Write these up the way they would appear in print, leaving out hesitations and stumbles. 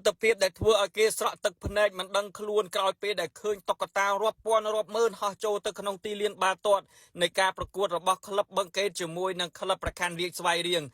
tậpភាពដែលធ្វើឲ្យគេស្រក់ទឹកភ្នែកមិនដឹងខ្លួនក្រោយពេលដែលឃើញតុក្កតារាប់ពាន់រាប់ម៉ឺនហោះចូលទៅក្នុងទីលានបាល់ទាត់នៃការប្រកួតរបស់ក្លឹបបឹងកេតជាមួយនឹងក្លឹបប្រខាន់រាជស្វាយរៀង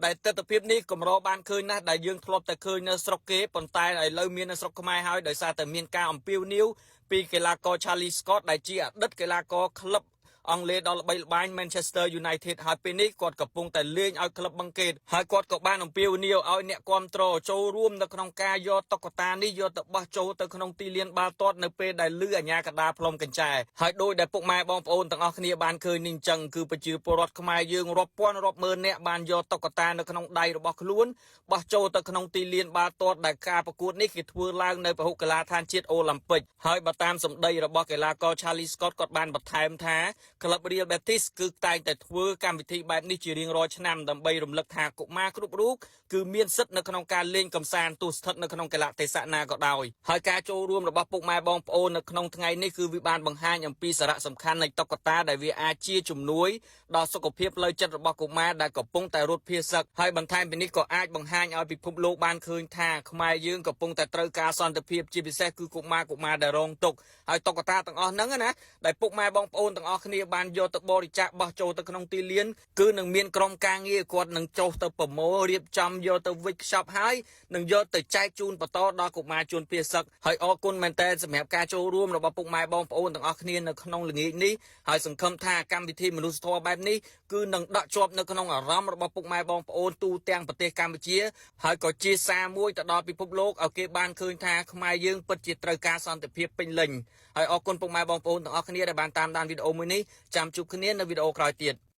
ដែលទស្សនវិជ្ជានេះកម្របានឃើញណាស់ដែលយើងធ្លាប់តែឃើញនៅស្រុកគេប៉ុន្តែឥឡូវមាននៅស្រុកខ្មែរហើយដោយសារតែមានការអំពាវនាវពីកីឡាករ Charlie Scott ដែលជាអតីតកីឡាករក្លឹបអង់គ្លេសដ៏ល្បីល្បាញ Manchester United ហើយពេលនេះគាត់កំពុងតែលេងឲ្យក្លឹបបឹងកេតហើយគាត់ក៏បានអំពាវនាវឲ្យអ្នកគាំទ្រចូលរួមនៅក្នុងការយកតុក្កតានេះយកទៅបោះចូលទៅក្នុងទីលានបាល់ទាត់នៅពេលដែលឮអាជ្ញាកណ្ដាលផ្លុំកញ្ចែហើយដោយដែលពុកម៉ែបងប្អូនទាំងអស់គ្នាបានឃើញនេះអញ្ចឹងគឺប្រជាពលរដ្ឋខ្មែរយើងរាប់ពាន់រាប់ម៉ឺននាក់បានយកតុក្កតានៅក្នុងដៃរបស់ខ្លួនបោះចូលទៅក្នុងទីលានបាល់ទាត់ដែលការប្រកួតនេះគេធ្វើឡើងនៅពហុកីឡដ្ឋានជាតិអូឡ িম্প ិកហើយបើតាមសម្ដីរបស់កីឡាករ Charlie Scott គាត់បានបន្ថែមថាក្លឹប Real Betis គឺតែងតែធ្វើកម្មវិធីបែបនេះជារៀងរាល់ឆ្នាំដើម្បីរំលឹកថាកុមារគ្រប់រូបគឺមានសិទ្ធិនៅក្នុងការលេងកម្សាន្តទោះស្ថិតនៅក្នុងកីឡទេសៈណាក៏ដោយហើយការចូលរួមរបស់ពុកម៉ែបងប្អូននៅក្នុងថ្ងៃនេះគឺវាបានបង្ហាញអំពីសារៈសំខាន់នៃតុក្កតាដែលវាអាចជាជំនួយដល់សុខភាពផ្លូវចិត្តរបស់កុមារដែលកំពុងតែរត់ភាសឹកហើយបន្ថែមពីនេះក៏អាចបង្ហាញឲ្យពិភពលោកបានឃើញថាខ្មែរយើងកំពុងតែត្រូវការសន្តិភាពជាពិសេសគឺកុមារដែលរងទុក្ខហើយតុក្កតាទាំងអស់ហ្នឹងណាដែលពុកម៉ែបងប្អូនទាំងអស់គ្នាបានយកទៅបរិច្ចាគបោះចូលទៅក្នុងទីលានគឺនឹងមានក្រុមការងារគាត់នឹងចុះទៅប្រមូលរៀបចំយកទៅវិចខ្ចប់ហើយនឹងយកទៅចែកជូនបន្តដល់កុមារជនភាសឹកហើយអរគុណមែនតើសម្រាប់ការចូលរួមរបស់ពុកម៉ែបងប្អូនទាំងអស់គ្នានៅក្នុងល្ងាចនេះហើយសង្ឃឹមថាកម្មវិធីមនុស្សធម៌បែបនេះគឺនឹងដកជាប់នៅក្នុងអារម្មណ៍របស់ពុកម៉ែបងប្អូនទូទាំងប្រទេសកម្ពុជាហើយក៏ជាសារមួយទៅដល់ពិភពលោកឲ្យគេបានឃើញថាខ្មែរយើងពិតជាត្រូវការសន្តិភាពពេញលេញហើយអរគុណពុកម៉ែបងប្អូនទាំងអស់គ្នាដែលបានតាមដានវីដេអូមួយនេះចាំជួបគ្នានៅវីដេអូក្រោយទៀត